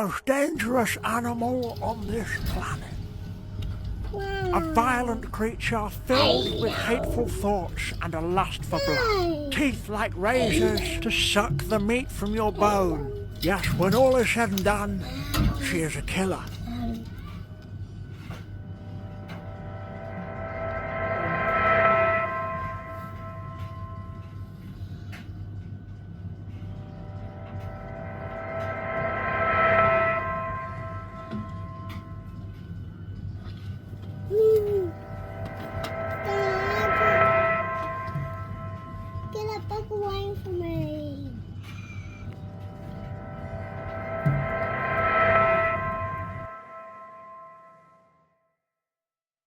Most dangerous animal on this planet. A violent creature filled with hateful thoughts and a lust for blood. Teeth like razors to suck the meat from your bone. Yes, when all is said and done, she is a killer.